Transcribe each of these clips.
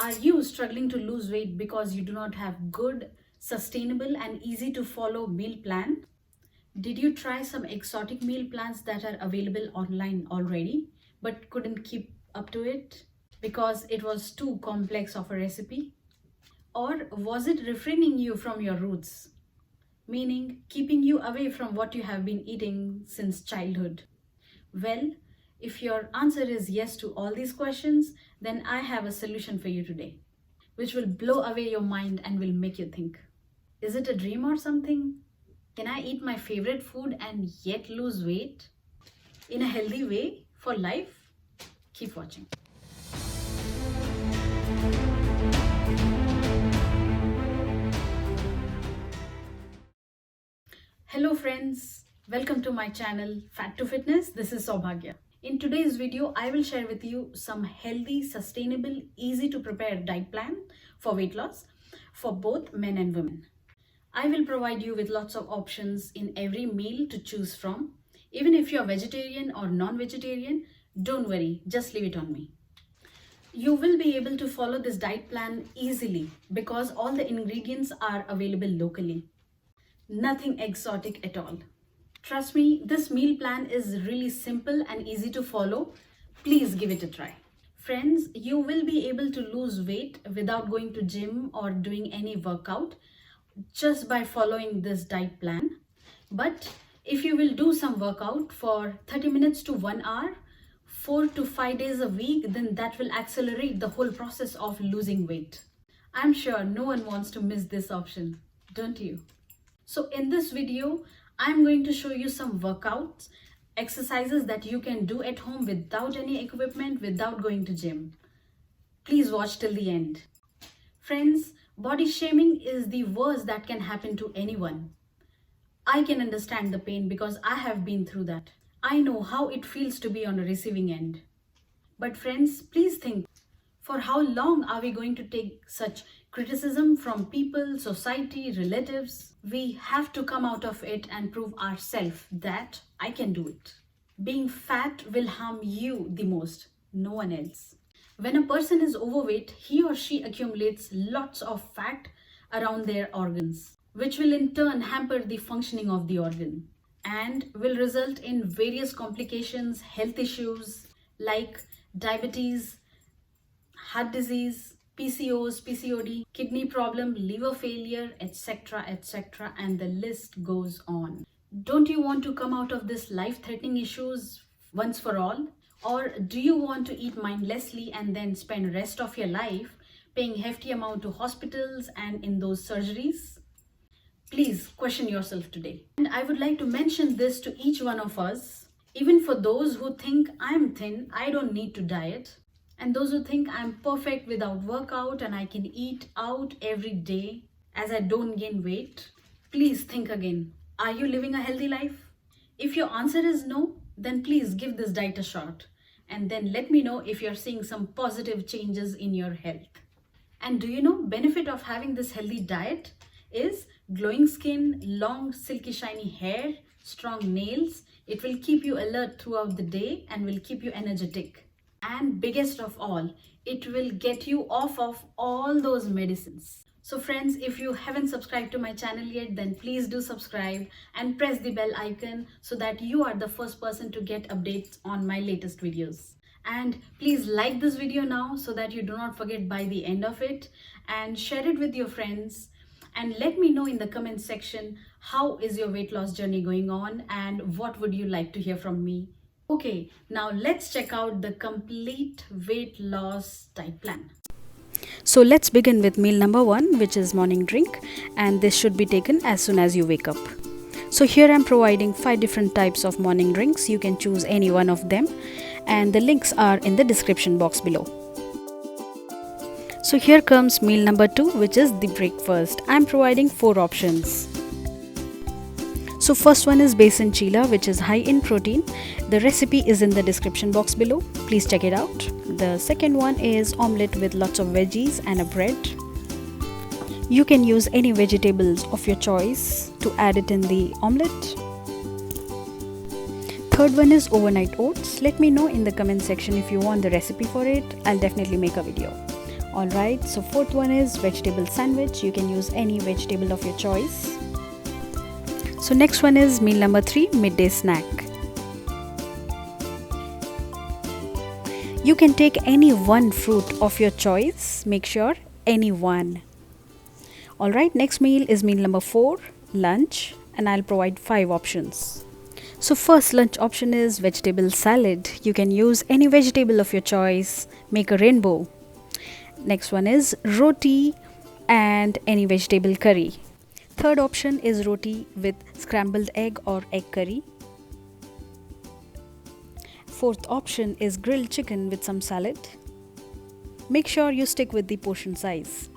Are you struggling to lose weight because you do not have good, sustainable and easy to follow meal plan? Did you try some exotic meal plans that are available online already but couldn't keep up to it because it was too complex of a recipe? Or was it refraining you from your roots, meaning keeping you away from what you have been eating since childhood? Well, if your answer is yes to all these questions, then I have a solution for you today, which will blow away your mind and will make you think. Is it a dream or something? Can I eat my favorite food and yet lose weight in a healthy way for life? Keep watching. Hello friends, welcome to my channel Fat to Fitness. This is Saubhagya. In today's video, I will share with you some healthy, sustainable, easy to prepare diet plan for weight loss for both men and women. I will provide you with lots of options in every meal to choose from. Even if you're vegetarian or non-vegetarian, don't worry, just leave it on me. You will be able to follow this diet plan easily because all the ingredients are available locally. Nothing exotic at all. Trust me, this meal plan is really simple and easy to follow. Please give it a try. Friends, you will be able to lose weight without going to gym or doing any workout just by following this diet plan. But if you will do some workout for 30 minutes to 1 hour, 4 to 5 days a week, then that will accelerate the whole process of losing weight. I'm sure no one wants to miss this option, don't you? So in this video, I'm going to show you some workouts, exercises that you can do at home without any equipment, without going to gym. Please watch till the end. Friends, body shaming is the worst that can happen to anyone. I can understand the pain because I have been through that. I know how it feels to be on the receiving end. But friends, please think, for how long are we going to take such criticism from people, society, relatives? We have to come out of it and prove ourselves that I can do it. Being fat will harm you the most, no one else. When a person is overweight, he or she accumulates lots of fat around their organs, which will in turn hamper the functioning of the organ and will result in various complications, health issues like diabetes, heart disease, PCOS, PCOD, kidney problem, liver failure, etc., etc., and the list goes on. Don't you want to come out of this life-threatening issues once for all? Or do you want to eat mindlessly and then spend rest of your life paying hefty amount to hospitals and in those surgeries? Please question yourself today. And I would like to mention this to each one of us, even for those who think I'm thin, I don't need to diet. And those who think I'm perfect without workout and I can eat out every day as I don't gain weight, please think again. Are you living a healthy life? If your answer is no, then please give this diet a shot. And then let me know if you're seeing some positive changes in your health. And do you know, benefit of having this healthy diet is glowing skin, long silky shiny hair, strong nails. It will keep you alert throughout the day and will keep you energetic. And biggest of all, it will get you off of all those medicines. So friends, if you haven't subscribed to my channel yet, then please do subscribe and press the bell icon so that you are the first person to get updates on my latest videos. And please like this video now so that you do not forget by the end of it, and share it with your friends. And let me know in the comment section, how is your weight loss journey going on and what would you like to hear from me? Okay, now let's check out the complete weight loss diet plan. So let's begin with meal number 1, which is morning drink, and this should be taken as soon as you wake up. So here I'm providing 5 different types of morning drinks. You can choose any one of them and the links are in the description box below. So here comes meal number 2, which is the breakfast. I'm providing 4 options. So first one is besan chila, which is high in protein. The recipe is in the description box below. Please check it out. The second one is omelette with lots of veggies and a bread. You can use any vegetables of your choice to add it in the omelette. Third one is overnight oats. Let me know in the comment section if you want the recipe for it. I'll definitely make a video. Alright, so fourth one is vegetable sandwich. You can use any vegetable of your choice. So next one is meal number 3, midday snack. You can take any one fruit of your choice. Make sure any one. Alright, next meal is meal number 4, lunch, and I'll provide 5 options. So first lunch option is vegetable salad. You can use any vegetable of your choice. Make a rainbow. Next one is roti and any vegetable curry. Third option is roti with scrambled egg or egg curry. Fourth option is grilled chicken with some salad. Make sure you stick with the portion size.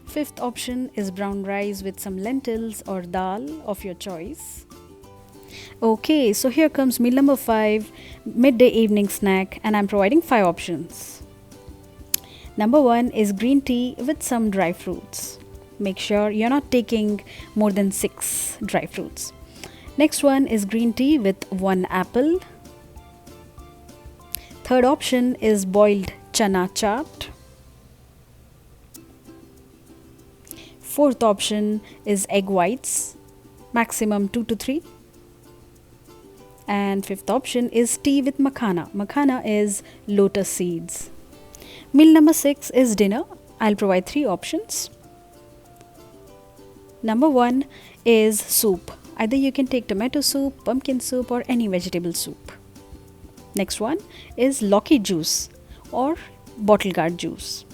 Fifth option is brown rice with some lentils or dal of your choice. Okay, so here comes meal number 5, midday evening snack, and I'm providing 5 options. Number 1 is green tea with some dry fruits. Make sure you're not taking more than 6 dry fruits. Next one is green tea with 1 apple. Third option is boiled chana chaat. Fourth option is egg whites, maximum 2 to 3. And fifth option is tea with makhana. Makhana is lotus seeds. Meal number 6 is dinner. I'll provide 3 options. Number 1 is soup. Either you can take tomato soup, pumpkin soup, or any vegetable soup. Next one is Loki juice or bottle gourd juice.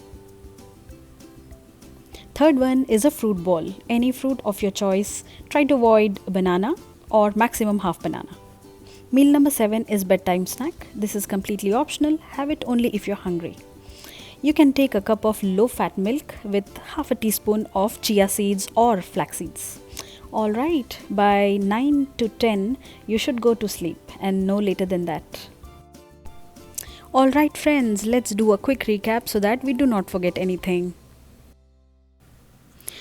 Third one is a fruit bowl. Any fruit of your choice. Try to avoid banana or maximum half banana. Meal number 7 is bedtime snack. This is completely optional. Have it only if you're hungry. You can take a cup of low-fat milk with half a teaspoon of chia seeds or flax seeds. Alright, by 9 to 10, you should go to sleep and no later than that. Alright friends, let's do a quick recap so that we do not forget anything.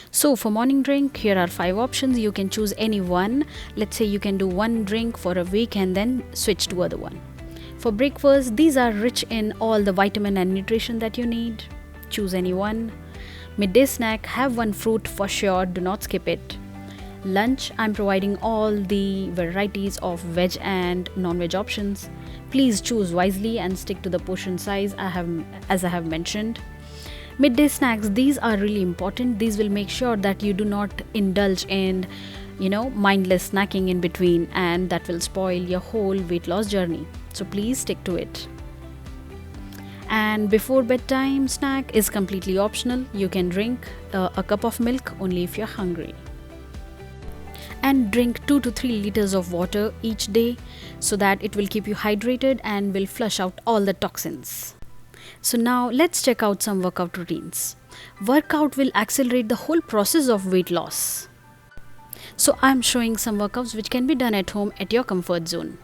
So for morning drink, here are 5 options. You can choose any one. Let's say you can do one drink for a week and then switch to other one. For breakfast, these are rich in all the vitamin and nutrition that you need. Choose any one. Midday snack, have one fruit for sure, do not skip it. Lunch, I'm providing all the varieties of veg and non-veg options. Please choose wisely and stick to the portion size as I have mentioned. Midday snacks, these are really important. These will make sure that you do not indulge in mindless snacking in between, and that will spoil your whole weight loss journey. So please stick to it. And before bedtime snack is completely optional. You can drink a cup of milk only if you're hungry. And drink 2 to 3 liters of water each day so that it will keep you hydrated and will flush out all the toxins. So now let's check out some workout routines. Workout will accelerate the whole process of weight loss. So I'm showing some workouts which can be done at home at your comfort zone.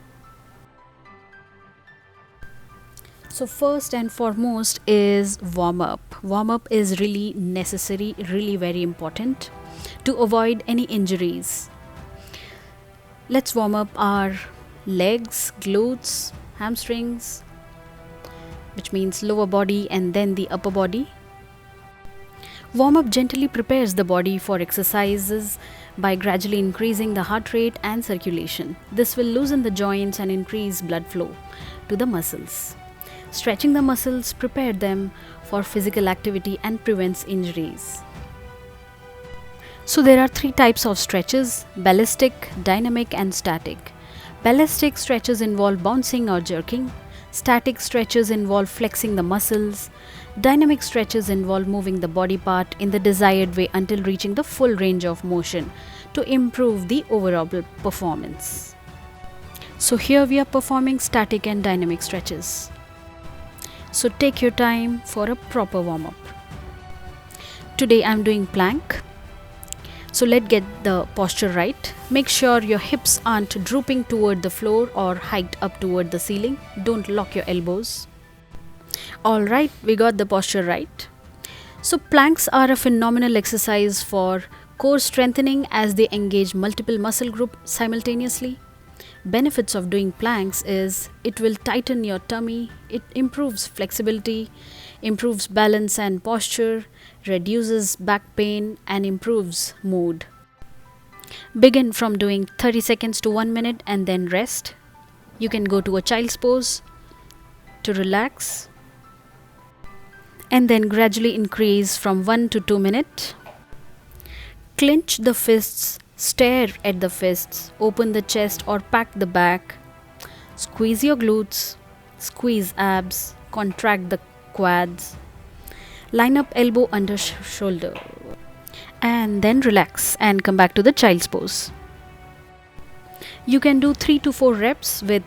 So first and foremost is warm up. Warm up is really necessary, really very important to avoid any injuries. Let's warm up our legs, glutes, hamstrings, which means lower body and then the upper body. Warm up gently prepares the body for exercises by gradually increasing the heart rate and circulation. This will loosen the joints and increase blood flow to the muscles. Stretching the muscles prepare them for physical activity and prevents injuries. So there are 3 types of stretches: ballistic, dynamic and static. Ballistic stretches involve bouncing or jerking. Static stretches involve flexing the muscles. Dynamic stretches involve moving the body part in the desired way until reaching the full range of motion to improve the overall performance. So here we are performing static and dynamic stretches. So take your time for a proper warm-up. Today I'm doing plank. So let's get the posture right. Make sure your hips aren't drooping toward the floor or hiked up toward the ceiling. Don't lock your elbows. Alright, we got the posture right. So planks are a phenomenal exercise for core strengthening as they engage multiple muscle groups simultaneously. Benefits of doing planks is it will tighten your tummy, it improves flexibility, improves balance and posture, reduces back pain, and improves mood. Begin from doing 30 seconds to 1 minute and then rest. You can go to a child's pose to relax and then gradually increase from 1 to 2 minutes. Clench the fists, stare at the fists, open the chest or pack the back, squeeze your glutes, squeeze abs, contract the quads, line up elbow under shoulder, and then relax and come back to the child's pose. You can do 3 to 4 reps with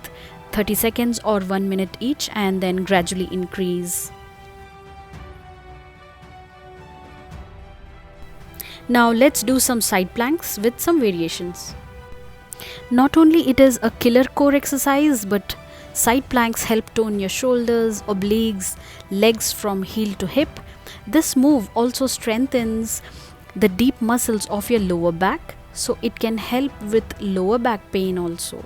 30 seconds or 1 minute each and then gradually increase. Now let's do some side planks with some variations. Not only it is a killer core exercise, but side planks help tone your shoulders, obliques, legs from heel to hip. This move also strengthens the deep muscles of your lower back, so it can help with lower back pain also.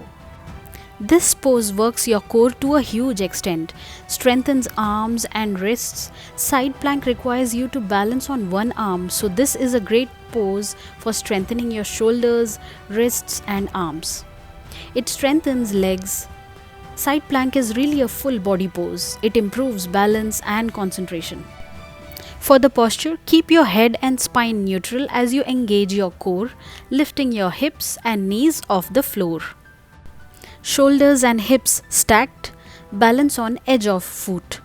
This pose works your core to a huge extent, strengthens arms and wrists. Side plank requires you to balance on one arm, so this is a great pose for strengthening your shoulders, wrists and arms. It strengthens legs. Side plank is really a full body pose. It improves balance and concentration. For the posture, keep your head and spine neutral as you engage your core, lifting your hips and knees off the floor. Shoulders and hips stacked, balance on edge of foot.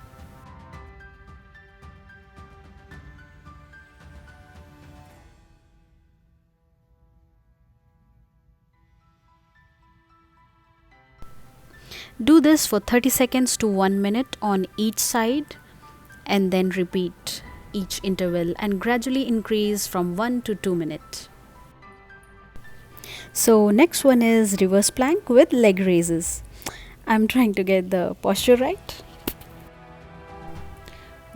Do this for 30 seconds to 1 minute on each side and then repeat each interval and gradually increase from 1 to 2 minutes. So next one is reverse plank with leg raises. I'm trying to get the posture right.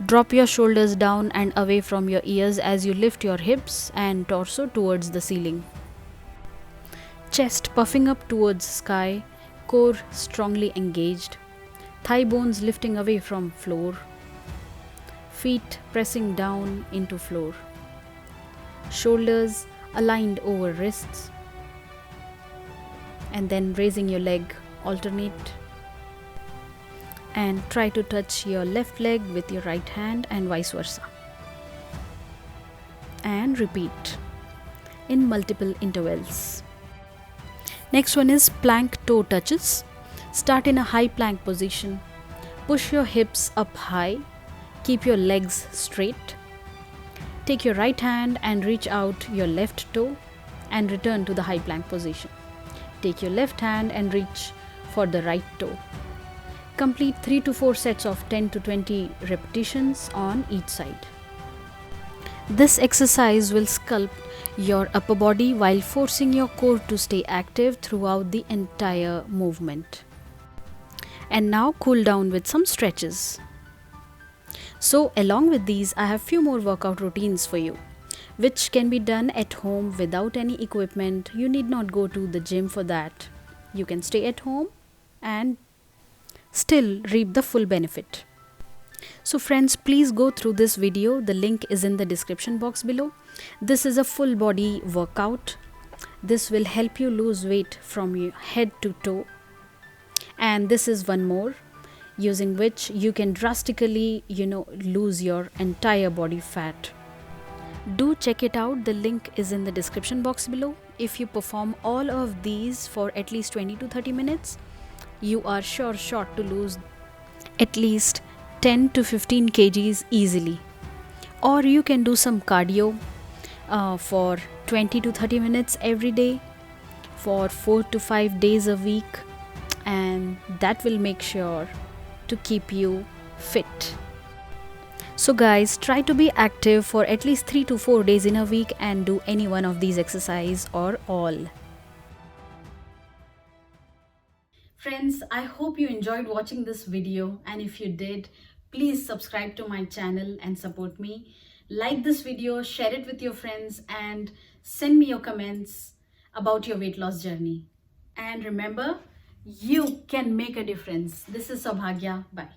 Drop your shoulders down and away from your ears as you lift your hips and torso towards the ceiling. Chest puffing up towards sky, core strongly engaged, thigh bones lifting away from floor, feet pressing down into floor, shoulders aligned over wrists, and then raising your leg alternate and try to touch your left leg with your right hand and vice versa, and repeat in multiple intervals. Next one is plank toe touches. Start in a high plank position. Push your hips up high. Keep your legs straight. Take your right hand and reach out your left toe and return to the high plank position. Take your left hand and reach for the right toe. Complete 3 to 4 sets of 10 to 20 repetitions on each side. This exercise will sculpt your upper body while forcing your core to stay active throughout the entire movement. And now cool down with some stretches. So along with these, I have few more workout routines for you, which can be done at home without any equipment. You need not go to the gym for that. You can stay at home and still reap the full benefit. So friends, please go through this video. The link is in the description box below. This is a full body workout. This will help you lose weight from your head to toe. And this is one more, using which you can drastically, lose your entire body fat. Do check it out. The link is in the description box below. If you perform all of these for at least 20 to 30 minutes, you are sure to lose at least 10 to 15 kgs easily. Or you can do some cardio for 20 to 30 minutes every day for 4 to 5 days a week, and that will make sure to keep you fit. So guys, try to be active for at least 3 to 4 days in a week and do any one of these exercises or all. Friends, I hope you enjoyed watching this video, and if you did, please subscribe to my channel and support me. Like this video, share it with your friends, and send me your comments about your weight loss journey. And remember, you can make a difference. This is Saubhagya. Bye.